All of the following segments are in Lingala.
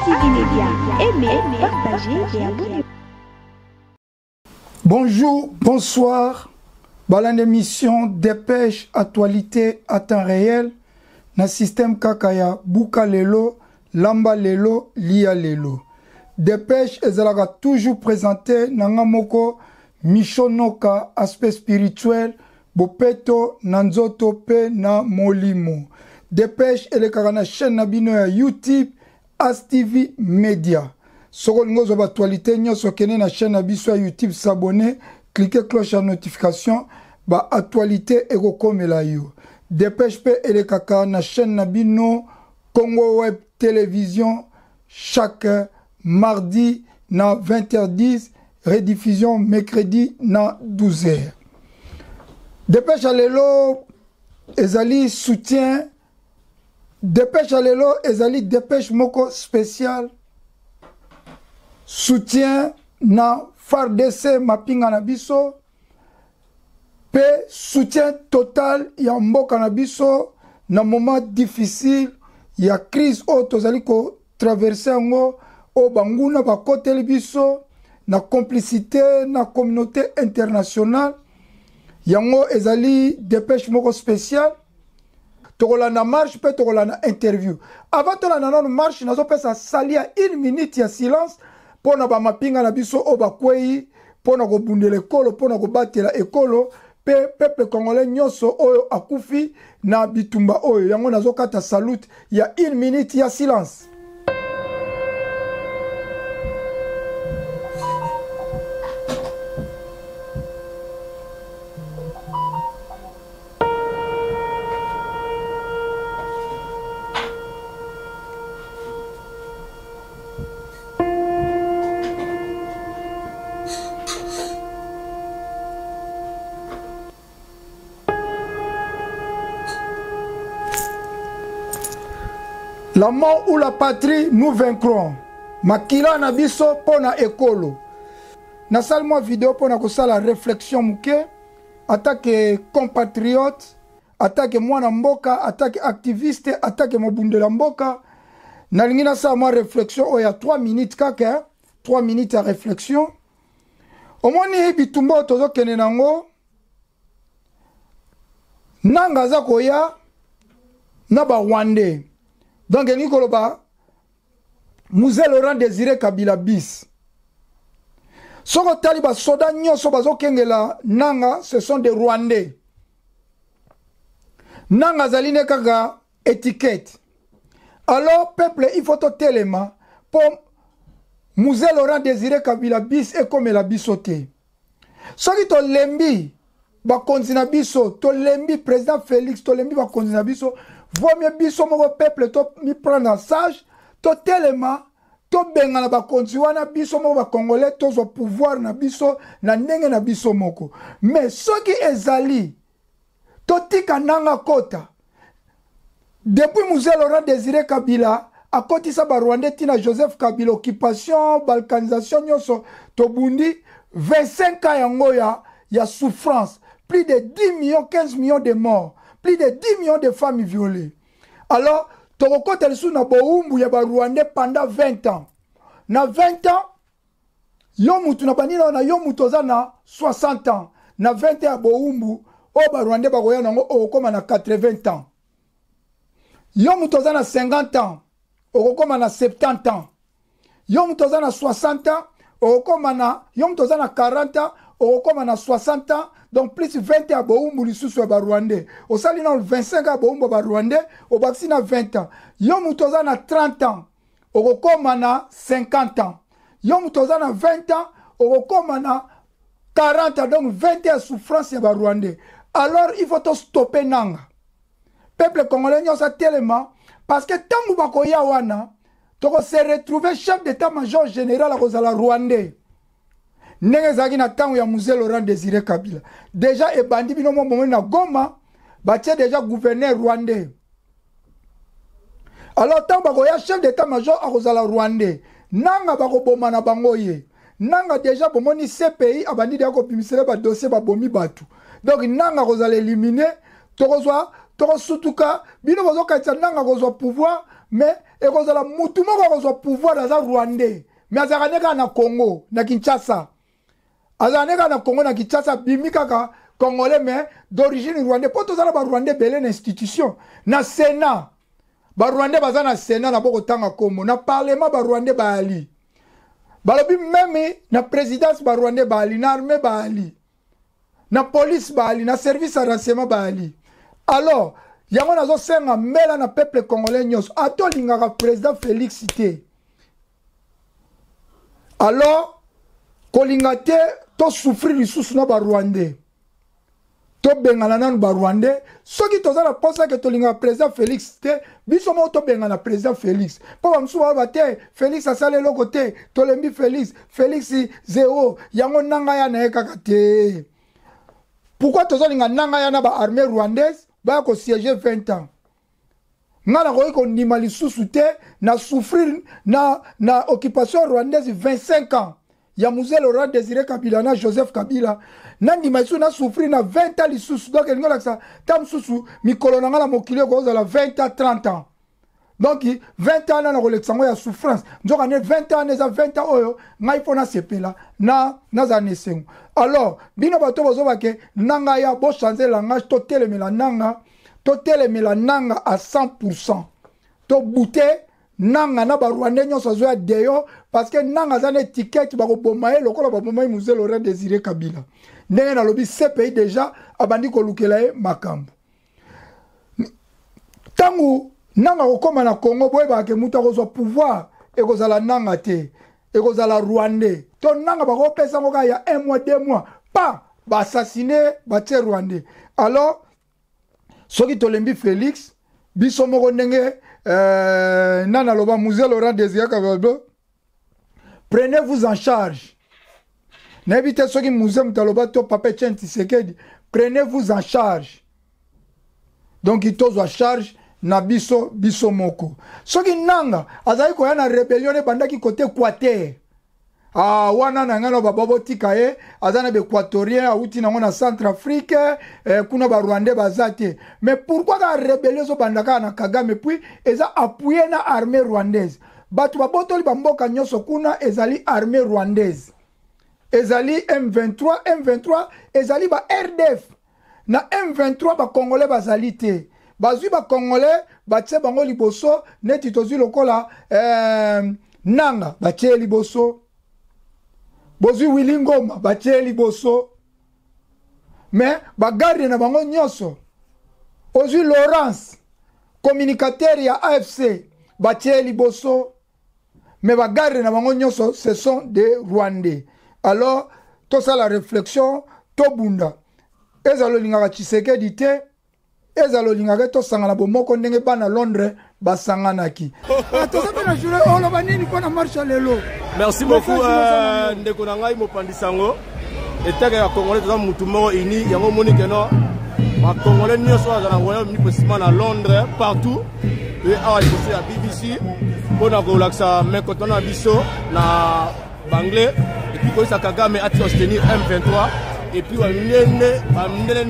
ASTV Média. Aimez, partagez et abonnez-vous. Bonjour, bonsoir. Balan émission Dépêche actualité à temps réel. Na système Kakaya, Buka Lelo, Lamba Lelo, Lia Lelo. Dépêche ezalaga toujours présenté Nangamoko, Michonoka, aspect spirituel, Bopeto, Nanzoto Pe, Na Molimo. Dépêche elekaka na chaîne Nabino ya YouTube, ASTV Media. Soko ngozo actualité nyoso kene na chaîne Nabiso ya YouTube, s'abonner, cliquez cloche à notification, ba actualité ego komela yo. Dépêche pe elekaka na chaîne Nabino, Congo Web Télévision, chaque mardi na 20h10, rediffusion mercredi na 12h. Dépêche à l'élo, ezali soutien. Dépêche à l'élo, ezali dépêche moko spécial. Soutien na FARDC mapinga na biso. Pe soutien total ya mboka na biso na moment difficile. Ya crise o tozali ko traverser ngo o banguna ba kote biso na complicité na communauté internationale. Yango ezali dépêche moko spécial. Tokola na marche pe tokola na interview. Avant tola na marche nazo pesa salia 1 minute ya silence pona ba mapinga na biso o ba kwei pona ko bundela ekolo pona ko batela ekolo pe peuple congolais nyoso oyo akufi na bitumba oyo yango nazo kata salute ya 1 minute ya silence. La mort ou la patrie, nous vaincrons. Makila na biso pona ekolo. Na salmo vidéo pona ko sala réflexion muke. Attaque compatriote, attaque mwana mboka, attaque activiste, attaque mobundela mboka. Na lingina sa mo réflexion o ya 3 minutes kaka, 3 minutes à réflexion. Omoni bitumba tozo kene nango. Nanga za koya na ba Rwandais. Donc, Nikoloba, Musée Laurent Désiré Kabila bis. Soko taliba soda nyoso bazo kengela nanga, ce sont des Rwandais. Nanga zaline kaga étiquette. Alors, peuple, il faut to telema pour Musée Laurent Désiré Kabila bis et comme la bisoté. Soki to lembi, ba konzina biso, to lembi président Félix, to lembi ba konzina biso. Vaut mieux biso mon peuple to mi prendre en sage to telema to benga na ba konziwana biso mo ba congolais to zo pouvoir na biso na ndenge na biso moko mais soki ezali to tika nanga kota depuis Musée Laurent Désiré Kabila a kotisa ba Rwandais tina Joseph Kabila occupation balkanisation nyoso to bundi 25 ans yango ya souffrance, plus de 10 millions 15 millions de morts, plus de 10 millions de femmes violées. Alors, Toroko Telsu na boumbu ya ba Rwandais pendant 20 ans. Na 20 ans, yomutu na banina na yomutu na 60 ans. Na 20 ans boumbu, o ba Rwandais ba goya nango o koma na 80 ans. Yomutu na 50 ans, o koma na 70 ans. Yomutu na 60 ans, o koma na yomutu na 40 ans, o koma na 60 ans. Donc plus 20 ans boumbu lisusu ba Rwandais. O sali na 25 ans boumbu ba Rwandais, o baksi na 20 ans. Yo mutoza na 30 ans, o koma na 50 ans. Yo mutoza na 20 ans, o koma na 40 ans. Donc 20 ans souffrance ya ba Rwandais. Alors il faut to stopper nanga. Peuple congolais nyosa tellement parce que tangu bakoya wana, to se retrouver chef d'état-major général à kozala Rwandais. Ndenge zaki na tangu ya Musée Laurent Désiré Kabila. Déjà ebandi bino mo na Goma, batie déjà gouverneur rwandais. Alors tant bakoya chef d'état-major a kozala Rwandais. Nanga bako boma na bango ye. Nanga déjà bomoni CPI abandi dia ko pimisele ba dossier ba bomi batu. Donc nanga kozala éliminer, to kozwa toko sutuka bino bozo kaitsa nanga kozwa pouvoir mais ekozala mutu moko kozwa pouvoir dans Rwandais mais azaneka na Congo na Kinshasa azaneka na Congo na Kinshasa bimi kaka Congolais mais d'origine Rwandais poto zala ba Rwandais belé na institution na Sénat ba Rwandais baza na Sénat na boko tanga kombo na parlement ba Rwandais baali balobi même na présidence ba Rwandais baali na armée baali na police baali na service à renseignement baali alors yango nazo senga mela na peuple congolais nyos ato lingaka président Félix te alors kolinga te to souffrir lisusu na ba Rwandais to bengana nanu ba Rwandais soki tozala posa ke to linga président Félix te biso mo to bengana président Félix po bamsu ba te Félix asale loko te to lembi Félix zéro yango nanga ya na ekaka te. Pourquoi tozolinga nanga ya na ba armée rwandaise ba ko siéger 20 ans ngana ko ndima lisusu te na souffrir na occupation rwandaise 25 ans ya Mzee Laurent Désiré Kabila na Joseph Kabila nandi maisu na souffrir na 20 ans lisusu donc ngola ça tam susu mikolo na ngala mokili ko za la 20 à 30 ans donc 20 ans na koleksango ya souffrance njoka ne 20 ans neza 20 ans oyo ngai pona sepela na za nesengo alors bino bato bozo bake nanga ya bo changer langage to telemela nanga à 100% to bouter nanga na ba Rwandais nyonso zo ya deyo parce que nanga za na étiquette ba ko bomaye lokola ba bomaye Mzee Laurent Désiré Kabila ndenge na lobi ce pays déjà abandi ko lukela e makambo tangu nanga okoma na Congo boye ba ke muta ko zo pouvoir e ko zala nanga te e ko zala Rwandais to nanga ba ko pesa ngoka ya 1 mois 2 mois pas ba assassiner ba tse Rwandais alors soki to lembi Félix biso moko ndenge nana loba Mzee Laurent Désiré Kabila prenez-vous en charge. N'évitez ce qui Mzee Mtaloba to Papa Etienne Tshisekedi, prenez-vous en charge. Donc il tozo en charge na biso moko. Ce qui nanga azali ko yana rébellion e bandaki côté Équateur. Ah wana na ngano bababo tikaye azana be équatorien auti na ngona Centrafrique kuna ba Rwandais bazate. Mais pourquoi la rébellion so bandaka na Kagame puis eza appuyé na armée rwandaise. Batu babotoli bamboka nyoso kuna ezali armée rwandaise. Ezali M23 ezali ba RDF. Na M23 ba Congolais bazali te. Bazui ba Congolais batse bango liboso neti tozi lokola nanga batse liboso. Bozui Willingoma batse liboso. Mais ba garde na bango nyoso. Ozui Laurence communicateur ya AFC batse liboso. Mais ba garde na bango nyoso ce sont des Rwandais. Alors tout ça la réflexion to bunda. Ezalo lingaka Tshisekedi te. Ezalo lingaka to sangana bomoko ndenge bana Londres basanganaki. To ça na journée on va nini pona marche lelo. Merci beaucoup ndeko na ngai mopandisango. Etaka ya Congolais to mutu moko ini yango monike no. Ba Congolais nyonso za na royaume possiblement à Londres partout. Et à la BBC pour na kolaksa mekoto na biso na banglais et puis ça Kagame a soutenir M23 et puis on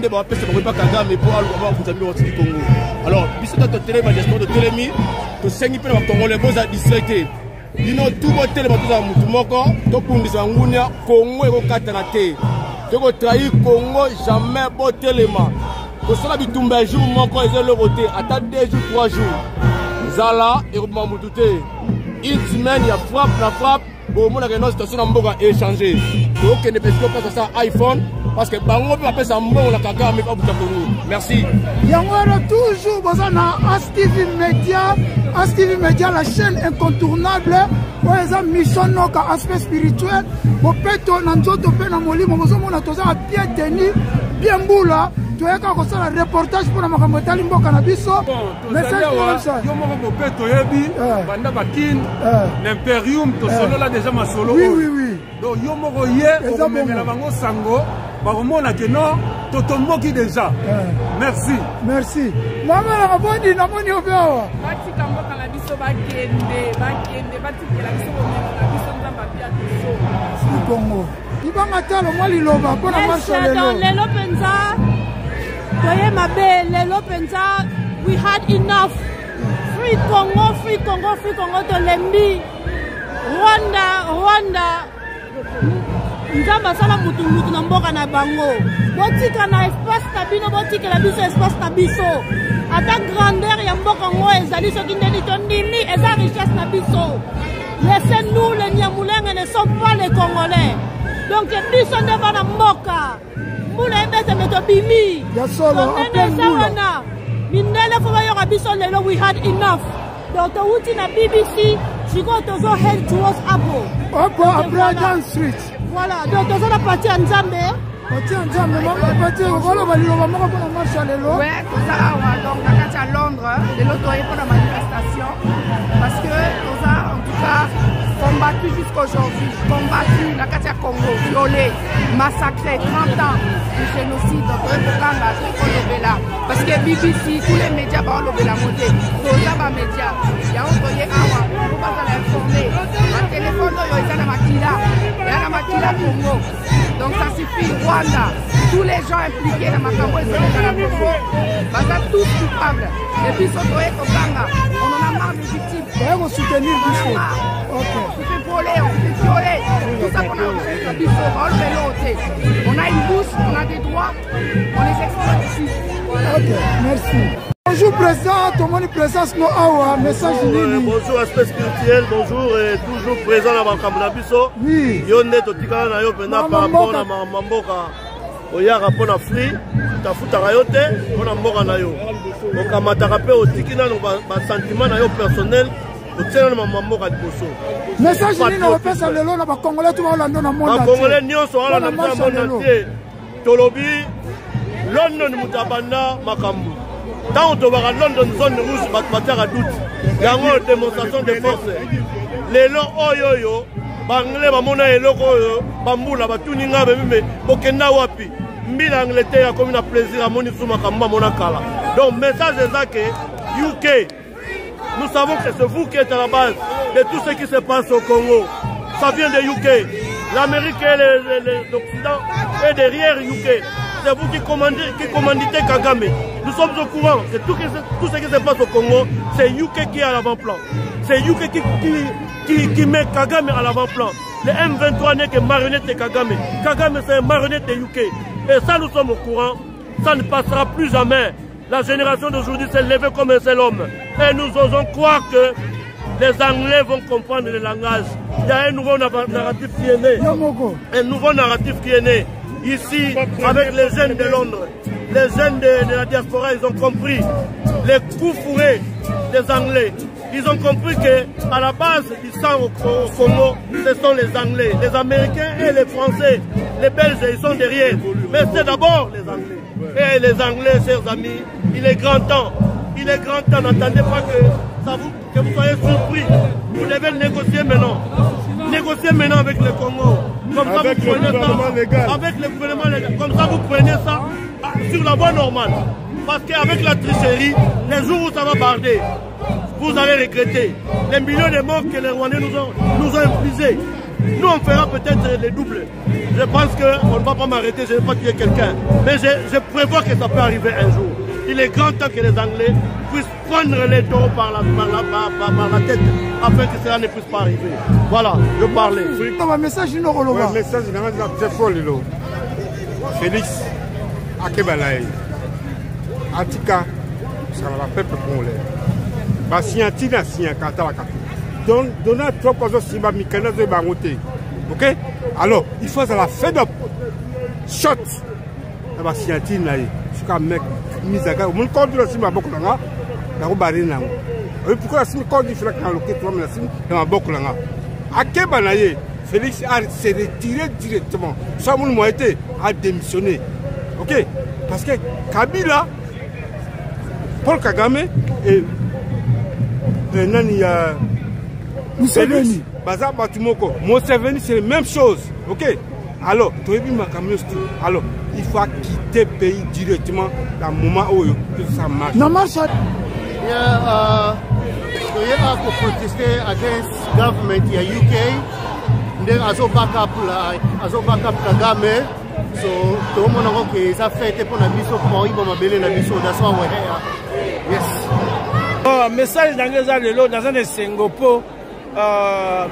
va passer pour Kagame pour aller au Congo. Alors biso to télé ba diaspora de Télémi to sengi pe na Congolais boza districté bino tout bo télé ba to mutu moko to kundisa ngunya Congo eko katana te to ko trahir Congo jamais bo téléma ko sala bitumba jour moko ezelo voter ata 2 jours 3 jours zala et ko mamutu te une semaine il y a frappe bon mon agenda situation mboka échanger donc ne peut pas ça iPhone parce que bango peut appeler ça mbongo la Kagame pas buta Congo. Merci. Yangora toujours bazana ASTV Media la chaîne incontournable pour les mission noka aspect spirituel bo peto na nzoto pe na molimo bozo mona toza bien tenu bien mbula toyaka ko sala reportage pour na makambo tali mboka na biso message yo moko peto yebi banda bakin l'imperium to solo là déjà ma solo oui donc yo moko ye ko memela bango sango bakomona que non totomboki déjà merci mama na bondi na moni obewa bati kamboka na biso bakende bati la biso bomema na biso nzamba bia biso Congo ibanga talo mwali loba pona marche lelo penza toye mabe lelo penza we had enough. Free Congo, free Congo, free Congo to lembi. Rwanda. Nzamba sala mutu na mboka na bango. Botika na espace tabino, botika la biso espace tabiso. Ata grandeur ya mboka ngo ezali soki ndeni to ndimi eza richesse na biso. Laissez-nous les Niamoulengs ne sont pas les Congolais. Donc biso nde bana mboka. Mbula ebete meto bimi. Ya solo appelle mbula. Mindele foma yoka biso lelo we had enough. Donc to wuti na BBC, she go to go head towards Apple. Abradjan Street. Voilà, donc toza na parti ya Nzambe. Parti ya Nzambe, parti okolo baliloba moko mpona marche lelo. Ouais, toza awa donc na kati ya Londres, lelo toye mpona manifestation parce que toza en tout cas combattu jusqu'aujourd'hui, combattu na kati ya Congo, violé, massacré, 30 ans de génocide, toye kokanga tokolobela parce que BBC, tous les médias baolobela mote, toza ba médias, yango toye awa po bazala informé, na téléphone oyo eza na makila, eya na makila Congo. Donc ça suffit, Rwanda, tous les gens impliqués dans ma campagne, ils sont tous coupables. Et puis, on en a marre des victimes. On va soutenir Bisso. On fait voler, on fait violer. Tout ça qu'on a fait, Bisso, on a une bouche, on a des droits, on les exploite ici. Ok, merci. Bonjour président, tout le monde est présent, sinon awa, message nini. Bonjour aspect spirituel, bonjour et toujours présent dans Makambo Bisso. Oui. Yonde totikana na yo pena par rapport na mamboka. Oyaka pona free, tafutaka yo te pona mboka na yo. Okamataka pe otikina no ba sentiment na yo personnel, otiana na mamboka liboso. Message nini na opesa lelo na ba Congolais tout balando na monde. Ba Congolais nyonso ala na monde entier. Tolobi London mutabanda makambo. Tant on va à London, zone rouge, bataille doute. Il y a une démonstration de force. Les lots oyoyo, banglais, bamona et logo, bamboula, batuninga, mais bokenda wapi. Mille Angleterre comme un plaisir à moni suma kamba monakala. Donc, message est ça que UK, nous savons que c'est vous qui êtes à la base de tout ce qui se passe au Congo. Ça vient de UK. L'Amérique et l'Occident est derrière UK. C'est vous qui commanditez Kagame. Nous sommes au courant que tout ce qui se passe au Congo, c'est UK qui est à l'avant-plan. C'est UK qui met Kagame à l'avant-plan. Le M23 n'est que marionnette de Kagame. Kagame, c'est une marionnette de UK. Et ça, nous sommes au courant. Ça ne passera plus jamais. La génération d'aujourd'hui s'est levée comme un seul homme. Et nous osons croire que les Anglais vont comprendre le langage. Il y a un nouveau narratif qui est né. Un nouveau narratif qui est né. Ici, avec les jeunes de Londres, les jeunes de la diaspora, ils ont compris les coups fourrés des Anglais. Ils ont compris qu'à la base du sang au Congo, ce sont les Anglais. Les Américains et les Français, les Belges, ils sont derrière. Mais c'est d'abord les Anglais. Et les Anglais, chers amis, il est grand temps. Il est grand temps, n'entendez pas que vous soyez surpris. Vous devez négocier maintenant. Négocier maintenant avec le Congo. Comme ça, avec vous prenez ça. Avec le gouvernement légal. Comme ça, vous prenez ça sur la voie normale. Parce qu'avec la tricherie, les jours où ça va barder, vous allez regretter. Les millions de morts que les Rwandais nous ont infligés. Nous, on fera peut-être les doubles. Je pense qu'on ne va pas m'arrêter, je ne vais pas tuer quelqu'un. Mais je prévois que ça peut arriver un jour. Il est grand temps que les Anglais puissent prendre les taureaux par la tête afin que cela ne puisse pas arriver. Voilà, je parlais. Un message, un message, c'est folle. Félix Akebalaï. Antika, ça va faire peuple congolais. Basiantina, Siankata, Donald Trump, Simba Mikana, de Bangote. Ok? Alors, il faut à la fin de shot. Basiantina, je suis mec. Misaga, mon compte de la Simba Bokulanga, la Roubarina. Pourquoi la Simba compte du Flac dans le Kétoum, la Simba dans la Bokulanga? À Kebanaye, Félix s'est retiré directement. Soit mon moitié a démissionné. Ok? Parce que Kabila, Paul Kagame et Nani Museveni, Baza Batumoko, Museveni, c'est la même chose. Ok? Alors, tu as vu ma camion. Alors, il faut quitter le pays directement dans le moment où ça marche. Non, marche. We have to protest against government in UK. Then as a backup Kagame, So to mona ko ke ça fait pour na biso pour moi bon mabele na biso da so ouais. Yes. Oh, message d'angeza lelo dans un sengopo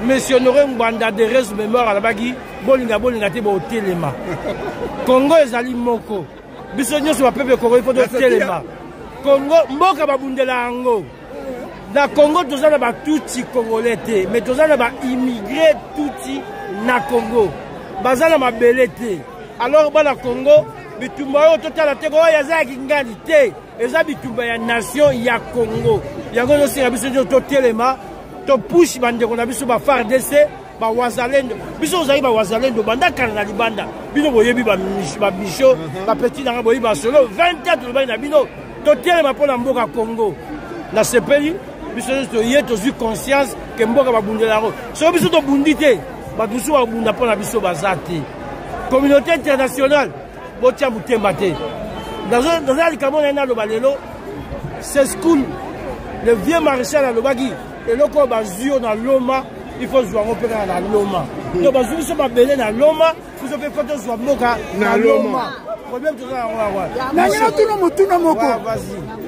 Monsieur Honoré Mbanda de res mémoire à la bagi bolinga te bo telema. Congo ezali moko. Biso nyoso ba peuple Congo il faut telema. Congo mboka babundela ango. Na Congo tozana ba tuti congolais te, mais tozana ba immigré tuti na Congo. Bazana mabele te. Alors bana Congo bitumba yo totala te ko ya za kingani te. Eza bitumba ya nation ya Congo. Yango no singa biso to telema to push bande ko na biso ba FARDC ba wazalendo. Biso ozali ba wazalendo banda kana na libanda. Bino boyebi ba bicho ba petit na boyebi ba solo 24 ba na bino to telema pona mboka Congo. Na ce pays biso to yeto zu conscience que mboka ba bundela ro. So biso to bundite ba biso ba bunda pona biso bazate. Communauté internationale botia mutemba te. Dans un likamona na lo balelo c'est school le vieux maréchal à Lobagi et le corps bazio dans Loma il faut jouer opéra dans Loma. Donc bazio so ba belé dans Loma vous avez photo sur mboka na Loma. Problème tout ça na ngina tuno mutuna moko.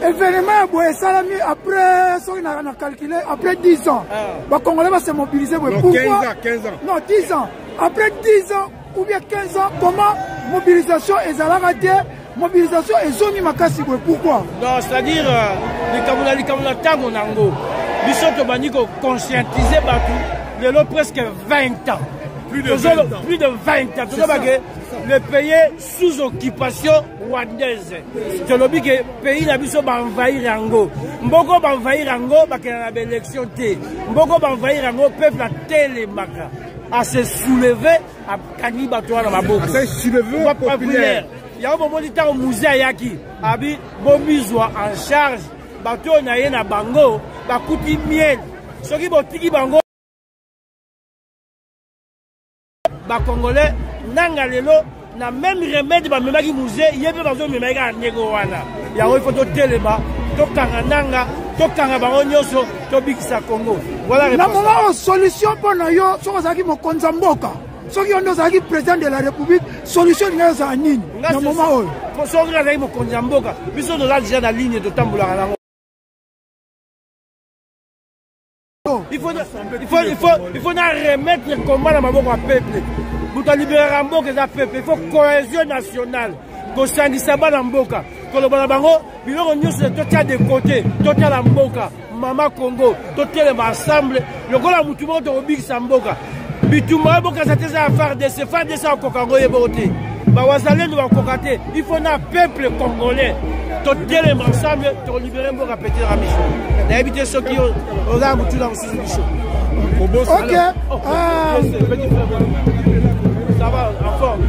Événement boye salami après so na calculer après 10 ans. Ba Congolais va se mobiliser pourquoi 15 ans. Non, 10 ans. Après 10 ans ou bien 15 ans comment mobilisation ezalaka te mobilisation ezongi makasi pourquoi? Non, c'est-à-dire les kamuna tango nango. Biso to baniko conscientiser batu lelo presque 20 ans. Plus de 20 ans. Le pays sous occupation rwandaise. C'est le pays la biso ba envahir ango. Mboko ba envahir ango ba kena na élection te. Mboko ba envahir ango peuple a télémaka à se soulever à kaniba toi na maboko. À se soulever populaire. Il y a un moment de temps au musée Yaki, Abi, Bomizwa en charge, bateau na yena bango, bakuti miel, ce qui botiki bango, ba Congolais, nanga lelo, na même remède ba memaki musée, yebe bazo memaka nego wana. Il y a un photo téléma, to kanga nanga, to kanga bango nyoso, to bikisa Congo. Voilà la réponse. Na moment solution pour na yo, soko zaki mo konzamboka. Ce qui est président de la République, solution est à Nini. Dans le moment où. Il faut remettre le combat dans le peuple. Pour libérer le peuple, il faut cohésion nationale. Pour Sangisaba dans Mboka. Pour le Banabango, il faut que de côté, total la Mboka, Mama Congo, total ensemble. Le Gola Moutoumon de Obik Samboka. Bitumba boka zateza affaire de se faire de ça au Congo yebote. Ba wazalendo ba kokate. Il faut un peuple congolais. To telem ensemble to libérer mboka petit ramicho. Na éviter ceux qui ont la mutu dans sous bicho. OK. Ça va en forme.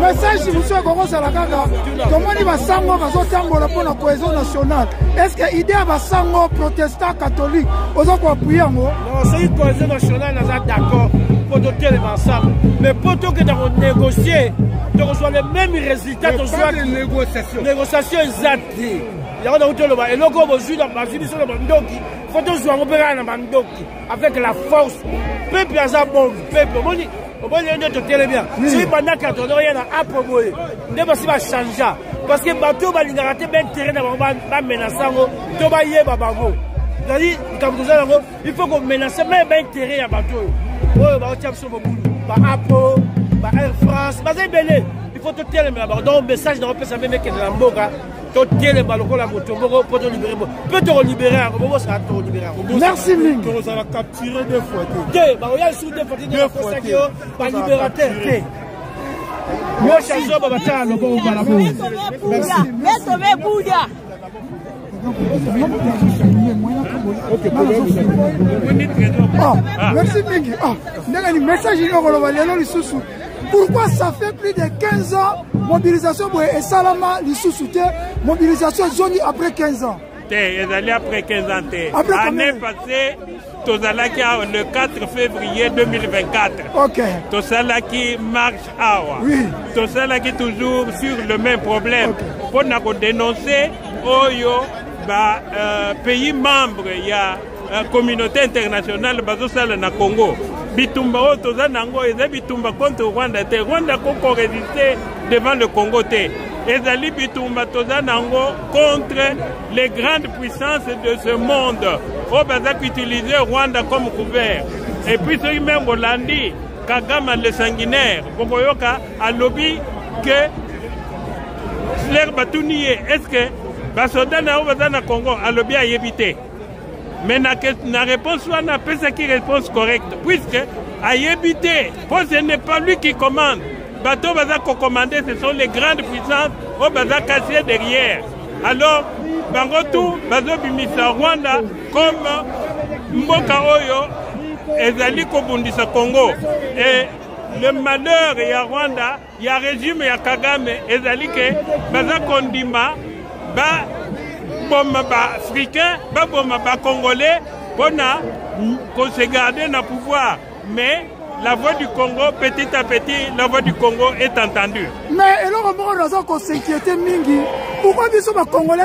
Message monsieur Congo Salakaka. Comment il va sango bazo tambola pour la cohésion nationale. Est-ce que idée va sango protestant catholique ozo ko appuyer ngo? Non, c'est une cohésion nationale nous d'accord pour doter les ensemble. Mais plutôt que de négocier, de rejoindre les mêmes résultats de pas de négociation. Négociation exacte. Il y a un autre et le go aujourd'hui dans la solution de Mandoki. Faut que soit opérer dans Mandoki avec la force. Peuple a bon peuple. Au moins, il y a tout bien. Si pendant 4 ans, il y a un approboé. Ne va pas changer. Parce que bateau va rater bien terrain dans la menaçant. Tout va y aller, babango. C'est-à-dire, il faut qu'on menace même bien terrain à bateau. Oh, bah, on tient sur vos boules. Bah, Apo, bah, Air France, bah, c'est belé. Il faut tout tirer là-bas. Donc, message dans le pays, ça veut dire que la mboka. Tout tirer le ballon, la moto, pour te libérer. Peut te libérer, ça va te libérer. Merci, Ming. Ça va capturer 2 fois. Bah, il y a sous 2 fois. 2 fois. Bah, libérateur. Moi, je suis un merci Mingi. Message pourquoi ça fait plus de 15 ans mobilisation et Salama mobilisation zone après 15 ans? Après 15 ans. L'année passée, le 4 février 2024. Ok. Tout ça qui marche awa. Oui. Tout ça qui toujours sur le même problème. Pour nous dénoncer, Oyo, pays membre il y a communauté internationale bazosala na Congo bitumba oyo toza nango eza bitumba contre Rwanda te Rwanda koko résister devant le Congo te ezali bitumba toza nango contre les grandes puissances de ce monde oyo bazaki utiliser Rwanda comme couvert et puis soki même bolandi Kagame le sanguinaire bokoyoka alobi que l'air batuni est-ce que basoda na oyo baza na Congo alobi ayebi te. Mais la réponse n'a pas qui réponse correcte, puisque à Yébité, ce n'est pas lui qui commande. Bateau Baza commandé, ce sont les grandes puissances au Baza cassé derrière. Alors, Bangotou, Bazo Bimisa Rwanda, comme Mboka Oyo, Ezali Kobundisa Congo. Et le malheur, il y a Rwanda, il y a régime, il y a Kagame, Ezali Ke, Baza Kondima, Boma ba africain, boma ba congolais, qu'on se garde dans le pouvoir. Mais la voix du Congo, petit à petit, la voix du Congo est entendue. Mais alors, on qu'on s'inquiétait mingi. Pourquoi ils sont congolais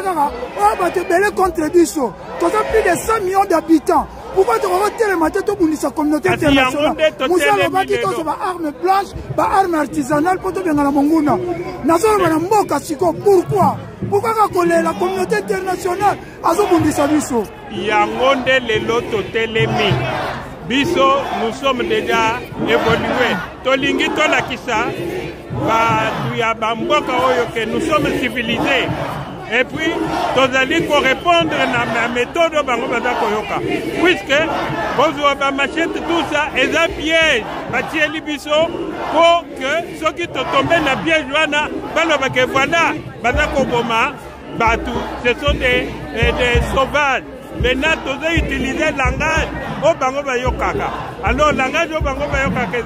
contre Bisso? Nous avons plus de 100 millions d'habitants. Pourquoi tu vas tellement matin pour sa communauté internationale? Nous avons dit que c'est armes blanches, armes artisanales pour tout bien dans la Monguna. Nous avons pourquoi? Pourquoi la communauté internationale a dit ça? Yangonde le loto telemi. Biso, nous sommes déjà évolués. Tolingi tolakisa, nous sommes civilisés. Et puis, nous allons répondre à la méthode de puisque vous machette tout ça, et un piège, pour que ceux qui sont tombés dans le piège, voilà, ce sont des sauvages. Maintenant, nous avons utilisé le langage au Bango Bayokaka. Alors, le langage au Bango Bayokaka,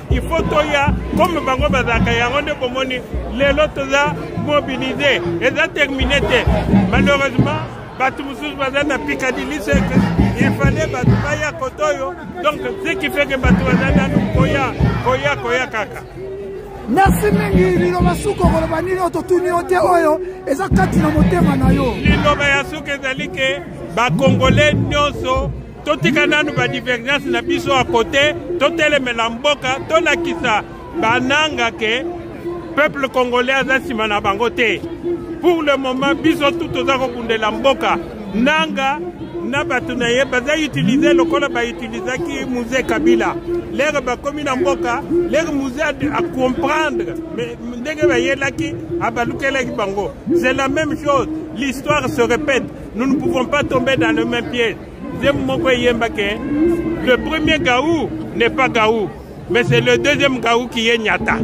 il faut toya, comme Bango Bazaka, il y a un peu les autres mobilisés. Et ça terminé. Malheureusement, Batumoussous Bazana Picadilly, il fallait Batubaya Kotoyo. Donc, ce qui fait que Batubazana nous Koya Kaka. Merci mingi liloba suko koloba nini ototuni ote oyo eza kati na motema na yo liloba ya suko ezali ke ba congolais nyonso totika nanu ba divergence na biso à côté totelemela mboka tolakisa bananga ke peuple congolais aza nsima na bango te pour le moment biso tout toza kokundela mboka nanga na bato na ye baza utiliser lokola ba utilisaki musée Kabila l'air ba komi na mboka l'air musée à comprendre mais ndenge ba yelaki abalukelaki bango c'est la même chose l'histoire se répète nous ne pouvons pas tomber dans le même piège le premier Gaou n'est pas Gaou mais c'est le deuxième Gaou qui est Nyata.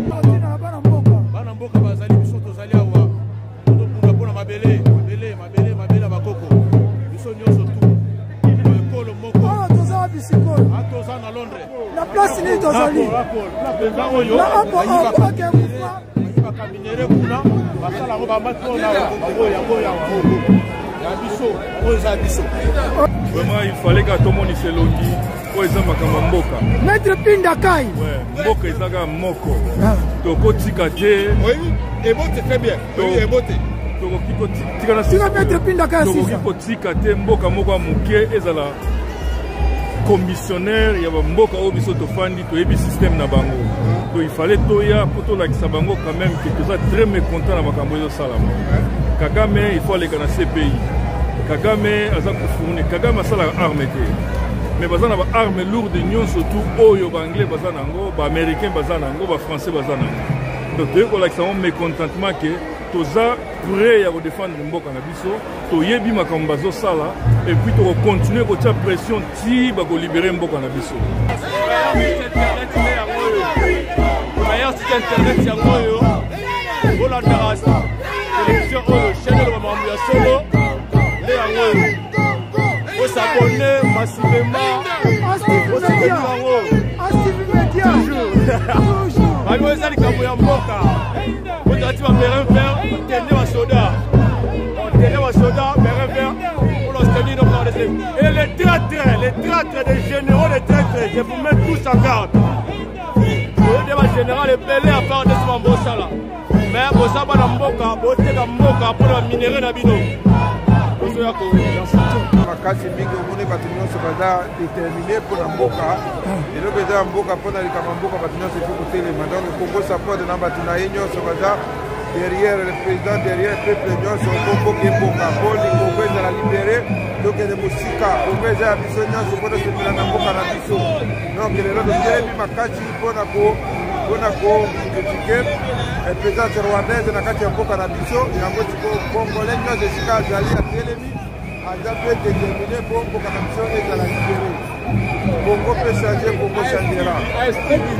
La place n'est pas allée. Vraiment, il fallait que tout le monde se longi pour les mboka. Maître Pindakai. Ouais, mboka ezaka moko. Toko tikate. Oui, et bon, c'est très bien. Oui, et bon. Toko tikana. Tu vas Maître Pindakai aussi. Toko tikate mboka moko muke ezala. Commissionnaire, il y a mboka obiso to fandi to ebi système na bango. Donc il fallait toya pour to la kisabango quand même que tu sois très mécontent na makambo yo salama. Kagame il faut aller dans ces pays. Kagame aza kufuni Kagame asala arme te. Mais bazana ba arme lourde union surtout oyo ba anglais bazana ngo, ba américain bazana ngo, ba français bazana ngo. Donc tu ko la kisamo mécontentement que toza prêt à défendre mboka na biso, to yebi makambo bazo sala et puis to continuer ko tia pression ti ba ko libérer mboka na biso. Meilleur site internet ya ngoyo. Bola terrasse. Télévision oyo chaîne de mambo ya solo. Les ngoyo. Faut s'abonner massivement. Toujours. Ezali kambo ya mboka. Otati ba terrain vert, tenir wa soda. Tenir wa soda, terrain vert pour nous tenir dans les et les traîtres des généraux, les traîtres, je vous mets tous en garde. Le débat général est belé à part de ce Mambosala. Mais Bosaba na mboka, Boteka mboka pour la minerai na bino. makasi mingi omoni bato nyonso baza déterminé mpona mboka eloko eza ya mboka mpona likama mboka bato nyonso efo kotelema donc Congo support na bato na ye nyonso baza derrière le président derrière peuple nyonso mboka emboka mpo likongo ezala libéré tokende mosika kongo eza ya biso nyonso mpona sepela na mboka na biso donc lelo totelemi makasi mpona koetike présence rwandaise na kati ya mboka na biso yango congolais nyonso esika azali atelemi aza mpe déterminé mpo mboka na biso ezala libéré Congo peut changer, Congo changera.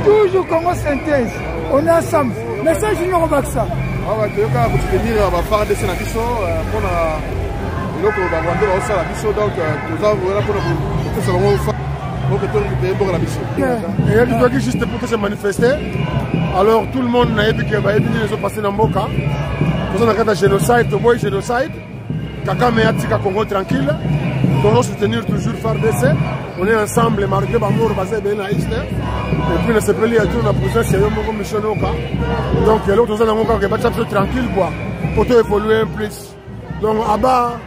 Toujours Congo synthèse, on est ensemble. Message numéro Baxa. On va soutenir la FARDC na biso pour eloko bavande baosala biso donc toza voilà pour kopesa bango pour que tout le monde la biso. Et il doit juste pour se manifester. Alors tout le monde na yebi que ba yebi les ont passé na mboka. Toza na kata génocide, to boy génocide. Kagame atika Congo tranquille. Nous allons soutenir toujours FARDC. On est ensemble malgré Bamour basé bien à East. Et puis, nous sommes à la position sérieux comme mission. Donc, l'autre, nous allons être tranquille pour évoluer un plus. Donc, à-bas,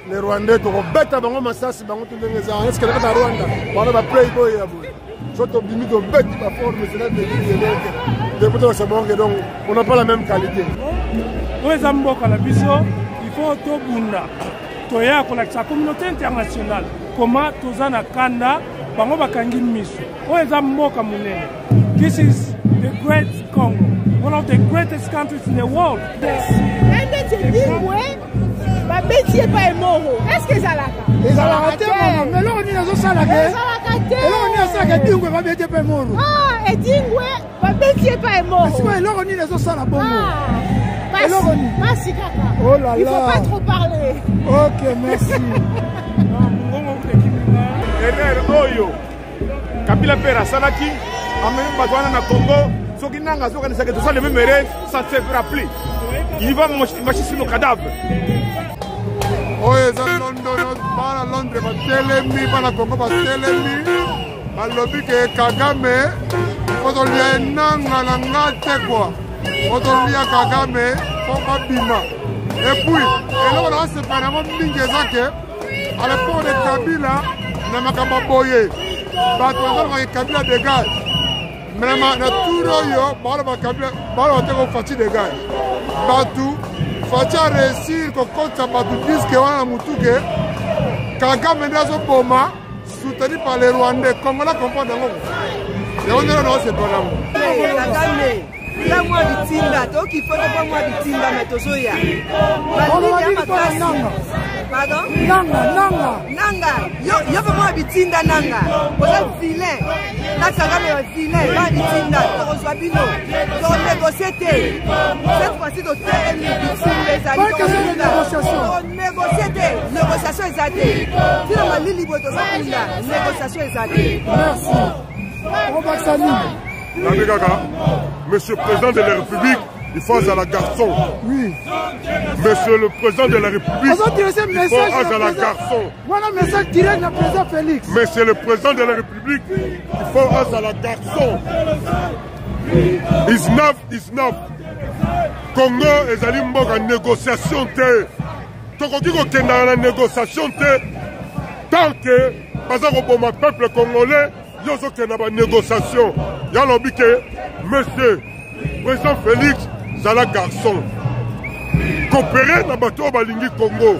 les Rwandais, tu vas bête à Bango Massas, Bango Tundeneza. Est-ce que la Rwanda, on va playboy à vous. Je te dis que bête à fort, mais c'est là que donc, on n'a pas la même qualité. Pour les Amboka, la biso, il faut tout bunda. Toya kolakisa communauté internationale comment tozana kanda bango bakangi miso oeza mboka munene. This is the great Congo, one of the greatest countries in the world. Est-ce que ezalaka te mais là on est dans ça là que là on est ça que dingwe ba bete pa moro ah et dingwe ba bete pa moro est-ce que là on est dans ça là bongo Merci kaka. Oh là là. Il faut pas trop parler. Ok, merci. Oyo Kabila Pera Salaki amène Batouana na Congo soki nanga soki nisaka tout ça le même rêve ça se fera plus il va marcher sur nos cadavres. Oyo za London bana Londres batelemi bana Congo batelemi balobi ke Kagame otolia nanga na ngate kwa otolia Kagame pour bima et puis eloko na séparément mingi ezake à l'époque de Kabila na makamba boye bato bazalaka Kabila dégage mais na tour oyo bala bakabila bala bateko Faci dégage bato Faci a réussir kokota bato puisque wana mutuke Kagame nde azoboma soutenu par les Rwandais Congolais comprendre yango yango ndenge na osepanango Kagame la moi bitinda to ki faut pas moi bitinda mais tozoya pardon nanga yo pas moi bitinda nanga oza vilain na Kagame vilain ba bitinda to bino to négocier cette fois-ci to négociation ezate tina malili boto sakunda négociation ezate merci. Monsieur le Président de la République, il faut à la garçon. Oui. Monsieur le Président de la République, il faut à la garçon. Voilà le message direct du président Félix. Monsieur le Président de la République, il faut à la garçon. Is enough. Congo est allé en négociation. Tokoki kokenda na négociation tant que par exemple pour mon peuple congolais, il y a une négociation. Il y a l'objet que monsieur président Félix Zala garçon coopérer dans le bateau Balingi Congo.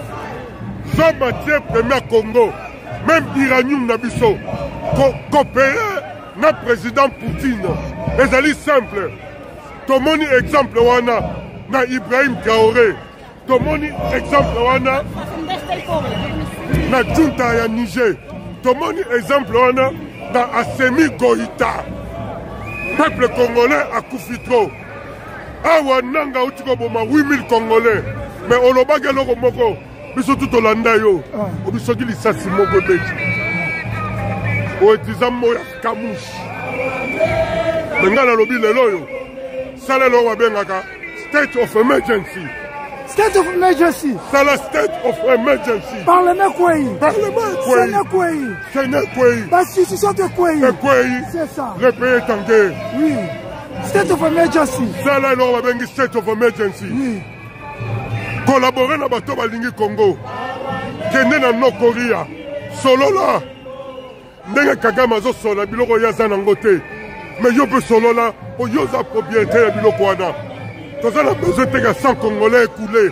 Jean-Baptiste premier Congo, même Iranium Nabiso, coopérer na président Poutine. C'est simple. Tomoni exemple wana na Ibrahim Traoré. Tomoni exemple wana na junta ya Niger. Tomoni exemple wana na Assimi Goïta. Peuple congolais a koufi trop. Awa nanga utiko boma 8000 Congolais. Mais olobage loko moko biso tout Olanda yo. Obisoki lisasi moko beti. O etizamo ya kamush. Bengala lobi lelo yo. Sala lo wabengaka state of emergency. State of emergency. C'est la state of emergency. Parlement quoi? Parlement quoi? C'est quoi? Constitution de quoi? C'est ça. Le pays est en guerre. Oui. State of emergency. C'est là on va bengi state of emergency. Oui. Collaborer na bato balingi Congo. kende na Nord-Korea solola ndenge Kagame azosola biloko yaza nango te mais yo mpe solola po yo oza propriété ya biloko wana toza na besoin teka 100 congolais écoulé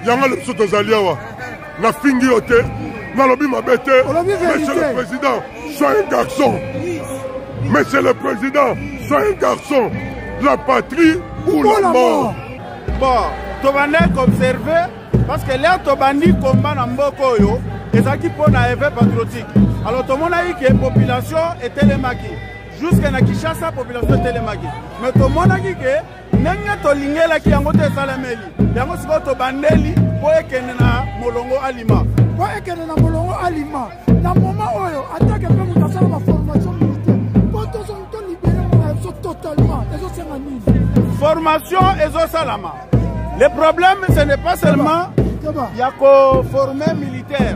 yango lebiso tozali awa nafingi yo te nalobi mabe te. Monsieur le Président, sois un garçon. Monsieur le Président, sois un garçon. La patrie ou la mort. Bon, tobandé observer parce que là tobandi combat na mboko yo ezaki pona effet patriotique. Alors tout le monde a dit que la population est télémaki. Jusqu'à na Kinshasa, la population est télémaki. Mais tout le monde a dit que nenga to lingela ki yango te salameli. Yango siko to bandeli po ekene na molongo alima. Po ekene na molongo alima. Na moment oyo attaque pe muta sala ma formation militaire. Po to son to libérer mo totalement. Ezo senga nini. Formation ezo salama. Le problème ce n'est pas seulement il y a qu'au former militaire.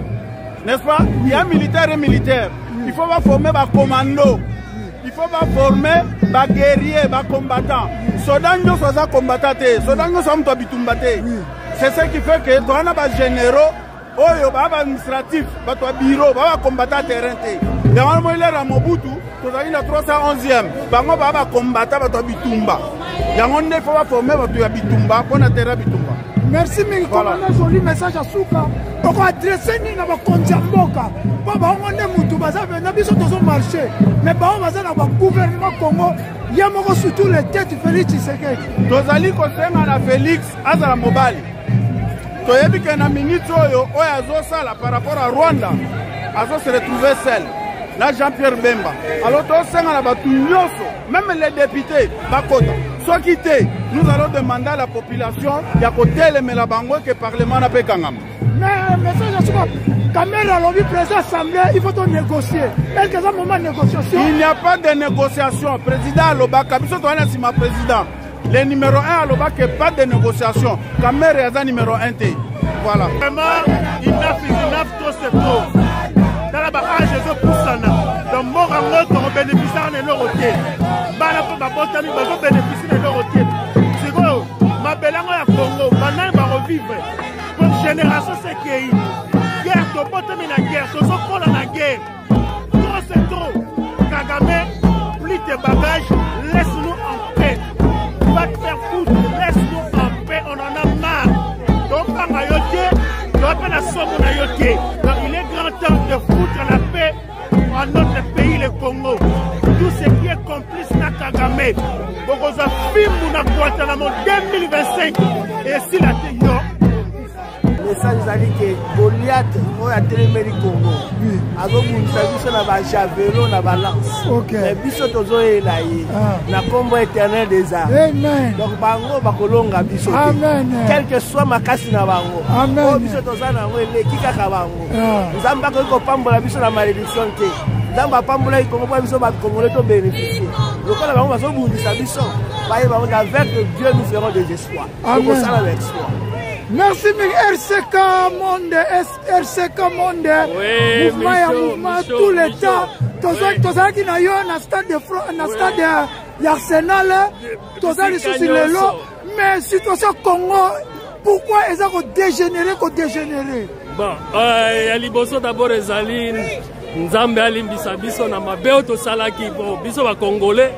N'est-ce pas? Il y a militaire et militaire. Il faut pas former des commandos. Il faut pas former des guerriers, des combattants. Sodango soit combattant, sodango soit mtobitumbaté. C'est ce qui fait que toi on a des généraux, oyo ba administratif, ba toi bureau, ba combattant terrain té. Normalement il est à Mobutu, tu as une 311e. Bango ba combattant ba toi bitumba. Yango ne faut pas former ba toi bitumba pour na terrain bitumba. Merci mille commandant joli message à Souka. On va adresser ni na ba kontiamboka. Ba on est mutu baza na biso tozo marché. Mais ba on baza na ba gouvernement Congo. Ya moko surtout les têtes Félix Tshisekedi. Tozali ko senga na Félix azala mobali. Toyebi ke na minute oyo azo sala par rapport à Rwanda. Azo se retrouver seul. Là Jean-Pierre Bemba. Alors to senga na batu nyoso, même les députés bakota. Soit quitté, nous allons demander à la population il y a côté les Melabango que le Parlement n'a pas kangam. Mais ça, caméra lobby président assemblée, il faut négocier. Est-ce que ça moment de négociation? Il n'y a pas de négociation. Président Aloba, Kabiso Toana Sima président. Le numéro 1 Aloba que pas de négociation. Caméra est numéro 1 T. Voilà. Vraiment, il n'a trop c'est trop. Dans la barrage, je veux pour ça. Dans mon rango, on bénéficie de l'euro. Bala ko babotami bazo bénéficier de leur titre. C'est quoi? Ma belango ya Congo, maintenant va revivre. Pour génération c'est qui? Guerre, to botami la guerre, to soko la guerre. Trop c'est trop. Kagame, plie tes bagages, laisse-nous en paix. Va te faire foutre, laisse-nous en paix, on en a marre. Donc à Mayotte, donc à la somme de Mayotte. Donc il est grand temps de foutre la paix en notre pays, le Congo. Tout ce qui est complice na Kagame. Donc on a filmé na Guantanamo 2025. Et si la yo. Le message est que Goliath a téléméri Congo. Avant nous savons na ba javelot na balance. Mais biso tozo elayi na combo éternel des arts. Amen. Donc bango bakolonga biso. Amen. Quel que soit makasi na bango. Amen. Biso toza na ngwe kika ka bango. Nzamba ko pambola biso na malédiction te. Nzamba pambola ko ko biso ba Congolais to bénéficier. Donc là bango baso bundisa biso. Baye bango avec Dieu nous ferons des espoirs. Amen. Ça avec espoir. Merci RCK Monde, RCK Monde, oui, mouvement tout le temps. Toza qui na yo na stade de France, na stade d'Arsenal, toza les soucis le lot. Mais situation Congo, pourquoi ils ont dégénéré? Bon, ya liboso d'abord ezali nzambe alimbisa biso na mabeo to salaki bo biso ba Congolais.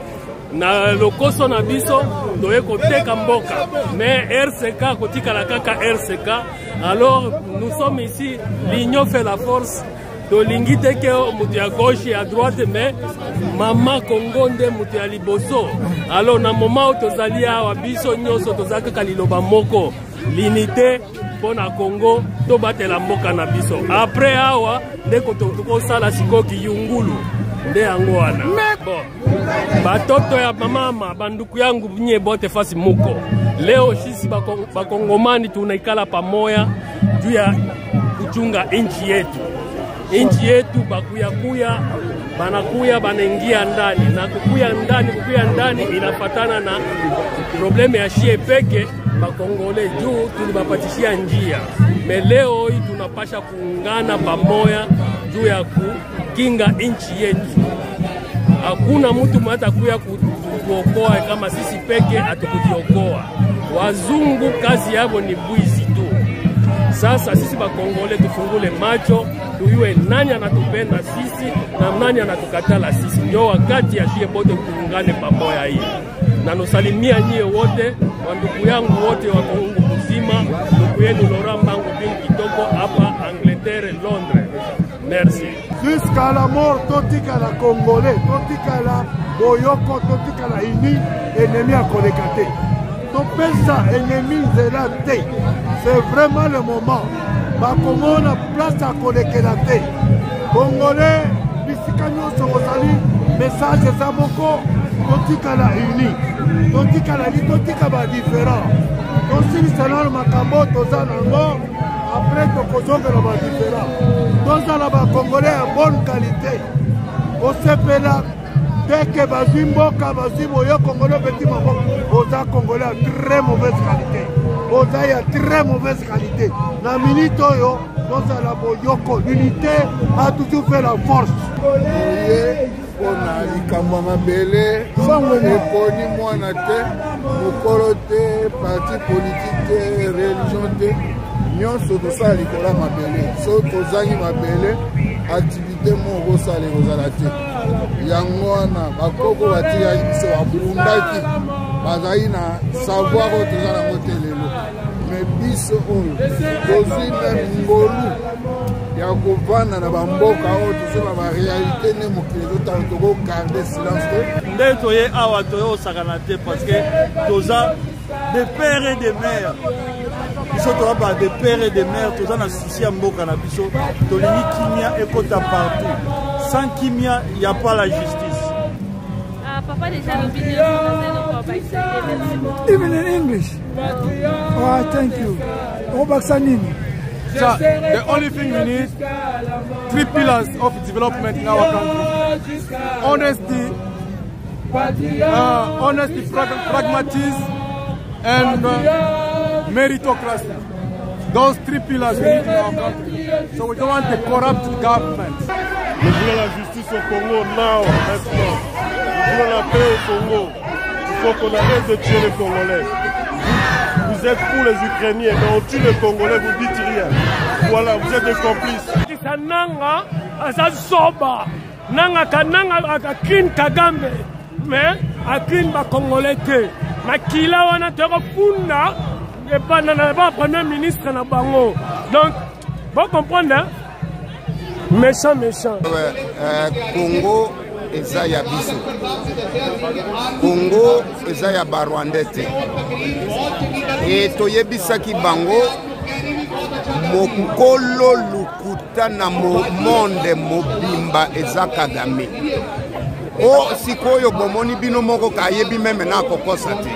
Na lokoso na biso doye koteka mboka mais RCK kotika la kaka RCK. Alors nous sommes ici, l'union fait la force. Tolingi teke mutu à gauche et à droite mais mama Congo nde mutu ya liboso. Alors na moment tozali awa biso nyoso tozaka kaliloba moko l'unité pour na Congo to batela mboka na biso. Après awa ndeko to sala sikoki yungulu nde yango wana. Bon. Batoto ya mama banduku yangu nye bote fasi muko. Leo sisi bakongomani tunaikala pamoja juu ya kuchunga nchi yetu. Nchi yetu bakuya banakuya banaingia ndani na kukuya ndani inafatana na probleme ya shie peke bakongole juu tulibapatishia njia. Leo hii tunapasha kuungana pamoja juu ya kukinga nchi yetu. Hakuna mtu mwata kuya kutuokoa kama sisi peke hatukujiokoa. Wazungu kazi yabo ni bwizi tu. Sasa sisi bakongole tufungule macho, tuyue nani anatupenda sisi na nani anatukatala sisi. Ndio wakati ya shie bote tuungane pamoja hii. Na nusalimia nyie wote, wandugu yangu wote wa Kongo mzima, ndugu yenu Laurent Mbango bin Kitoko hapa Angleterre, Londres. Merci. Jusqu'à la mort, totika la Congolais, totika la Boyoko, totika la Ini, ennemi à Kolekate. Topesa ennemi zelate. C'est vraiment le moment. Bakongo na place à Kolekate. Congolais, bisikano sokosali, message za boko, totika la Ini. Totika la Ini, totika ba différent. Tosili salon makambo tozanango. Après, tu as des différents. Nous avons des Congolais à bonne qualité. Au CPLA, dès que Bazimbo, Kabazimbo, les Congolais petit maman, aux Congolais à très mauvaise qualité. Aux à très mauvaise qualité. La minute, nous avons l'unité a toujours fait la force. On a likamama belé, eponi mwana te, mokolo te, parti politique te, religion te. Nyonso tosala likola mabele so tozangi mabele activité moko osala ekozala te yango wana bakoko batikaki biso babundaki bazali na savoir oyo toza nango te lelo me biso oyo tozwi meme ngolu ya kovanda na bamboka oyo tozoba baréalité nde mokili totala tokogarde silence te nde toye awa toyosakana te parce que toza des pères et des mères. Biso toza des pères et des mères, toza na souci ya mboka na biso, tolingi kimia ekota partout. Sans kimia, il n'y a pas la justice. Papa déjà l'opinion, even in English. Oh, thank you. So, the only thing we need, 3 pillars of development in our country. Honesty, pragmatism, and meritocracy. Those 3 pillars we need in our country. So we don't want a corrupt government. Nous voulons la justice au Congo now, maintenant. Nous voulons la paix au Congo. Il faut qu'on arrête de tuer les Congolais. Vous êtes pour les Ukrainiens, mais on tue les Congolais, vous dites rien. Voilà, vous êtes des complices. Nanga asa soba, nanga kananga akakin Kagame, mais akin ba Congolais te. Makila wana teko funda et pas na premier ministre na bango. Donc vous comprenez hein? Méchant. Congo eza ya biso. Congo eza ya barwandete. Et toyebisaki bango mokolo lukuta na monde mobimba eza Kagame. O sikoyo bomoni bino moko kayebi meme na kokosa te.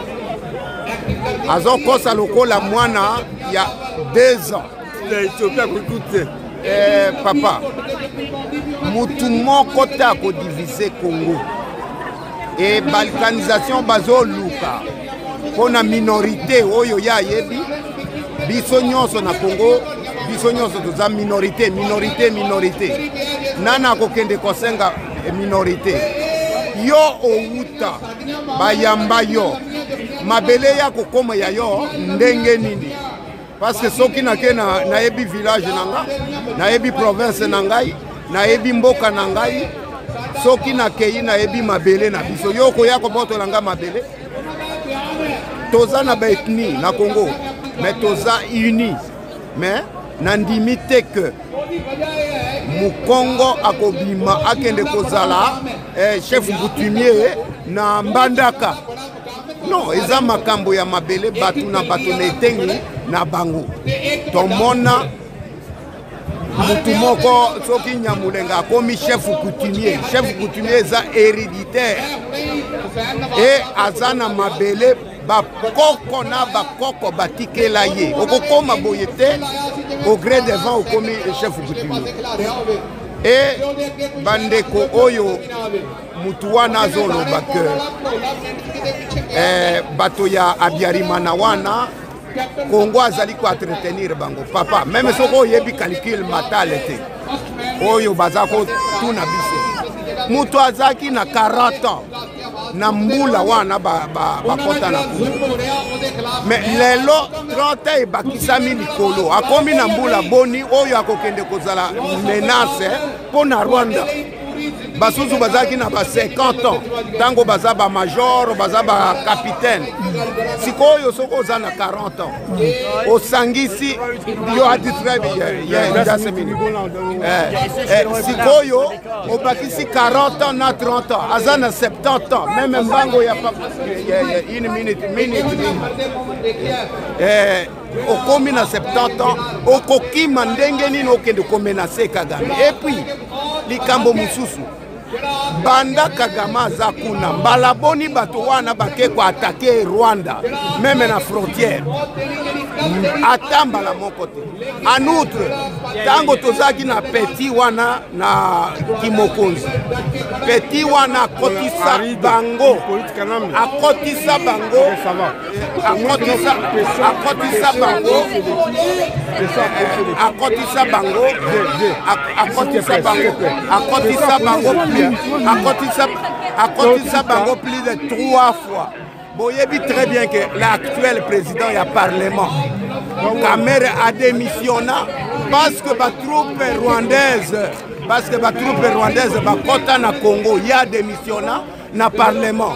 Azo kosa lokola mwana ya 2 ans. L'Éthiopie écoute. Papa, mutu moko ta ko diviser Congo. Et balkanisation bazo luka. Pona minorité oyo ya yebi. Biso nyonso na Congo, biso nyonso toza minorité. Nana kokende kosenga minorité. Yo outa bayamba yo mabele ya kokoma ya yo ndenge nini parce que soki na yebi village nanga na yebi province nangai na yebi mboka nangai soki na kei na yebi mabele na biso yo ko ya ko boto langa mabele toza na ba ethnie na Congo mais toza uni mais na ndimite que Mukongo akobima akende kozala chef coutumier na Mbandaka. Non, eza makambo ya mabele batu na etengi na bango. Tomona mutu moko soki Nyamulenga akomi chef coutumier. Chef coutumier eza héréditaire. Et azana mabele bakoko na bakoko batikela ye. Okokoma boyete au gré des vents au commis chef coutumier. Et bandeko oyo mutuwana zolo bake bato ya Abiyarimana wana Congo azali ko entretenir bango papa même soko yebi calcul matale te oyo bazako tuna biso mutu azaki na 40 ans na mbula wana bakota na kuna mais lelo 30 ebakisami likolo akomi na mbula boni oyo akokende kozala menace mpo na Rwanda basusu bazaki na ba 50 ans tango baza ba major baza ba capitaine sikoyo soko oza na 40 ans osangisi yo adistrabe sikoyo obakisi 40 ans na 30 ans aza na 70 ans même mbango ya une minute okomi na 70 ans okokima ndenge nini okende komenase Kagame et puis likambo mususu banda Kagame aza kuna mbala boni bato wana bake ko attaquer Rwanda même na frontière atambala moko te en outre tango tozaki na petit wana na Kimokonzi petit wana akotisa bango akotisa bango plus de 3 fois. Boyebi très bien que l'actuel président y a parlement. Kamere a démissionné parce que les troupes rwandaises bakota na Congo y a démissionné na parlement.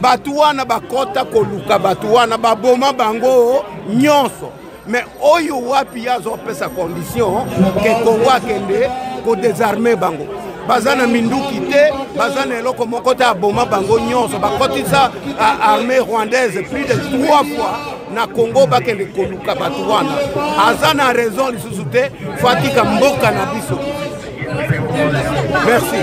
Batuana bakota koluka batuana baboma bango nyonso. Mais oyo wapi yazo pesa condition que Congo akende ko désarmer bango. Bazana minduki te, bazana eloko moko ta boma bango nyonso bakotisa armée rwandaise plus de 3 fois na Congo bakende koluka batu wana. Azana raison lisusu te, fatika mboka na biso. Merci.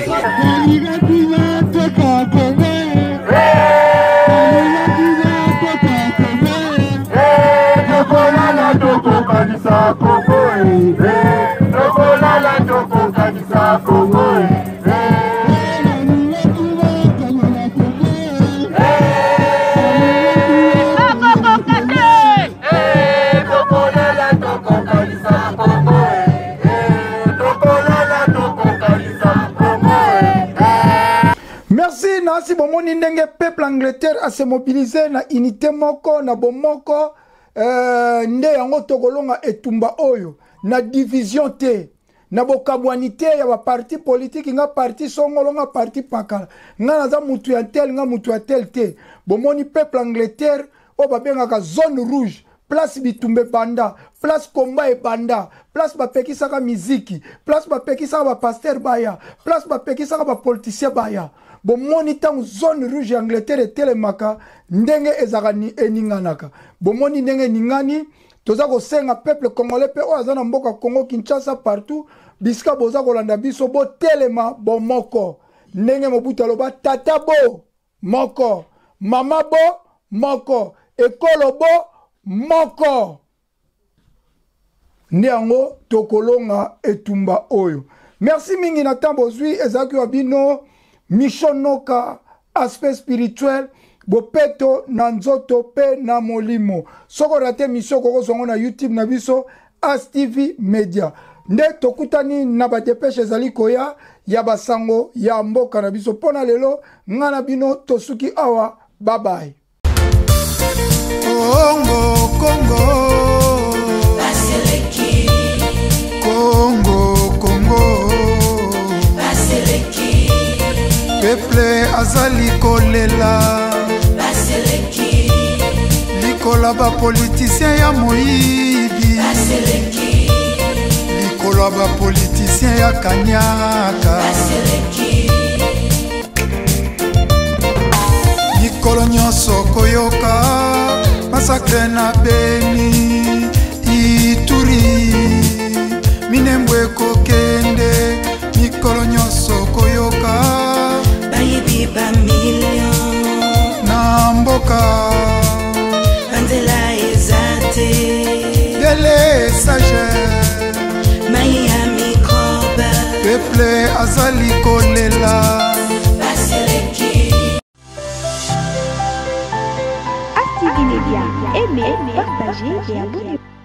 Merci nasi bomoni ndenge peuple Angleterre a se mobiliser na unité moko na bomoko nde yango tokolonga etumba oyo na division te na bokabwanité ya ba parti politique nga parti songolo nga parti pakala nga naza mutu ya tel nga mutu ya tel te bomoni peuple Angleterre o babengaka zone rouge place bitumbe banda place combat e banda place bapekisaka miziki place bapekisaka ba pasteur baya place bapekisaka ba politicien baya bomoni tangu zone rouge ya Angleterre telemaka ndenge ezaka ni eninganaka bomoni ndenge ningani toza kosenga peuple congolais pe o azana mboka Congo Kinshasa partout bisika boza kolanda biso bo telema bomoko ndenge Mobutu aloba tata bo moko mama bo moko ekolo bo moko ndiango tokolonga etumba oyo. Merci mingi na tambo zui ezaki wabino mishonoka aspect spirituel bopeto na nzoto pe na molimo soko rate mission koko songo na YouTube na biso As TV Media nde tokutani na badepeshe ezali koya ya basango ya mboka na biso pona lelo ngana bino tosuki awa bye bye. Congo Congo Baseleki Congo Congo Baseleki Peuple azali kolela Baseleki Likola ba politicien ya moyibi Baseleki Likola ba politicien ya kanyaka Baseleki Likolo nyonso koyoka Masakre na Beni Ituri Minembwe kokende Mikolo nyonso koyoka Bayibi ba million Na mboka Bandela ezate Dele sage Maya mikroba Peuple azali kolela Baseleki Aimez, partagez et abonnez-vous.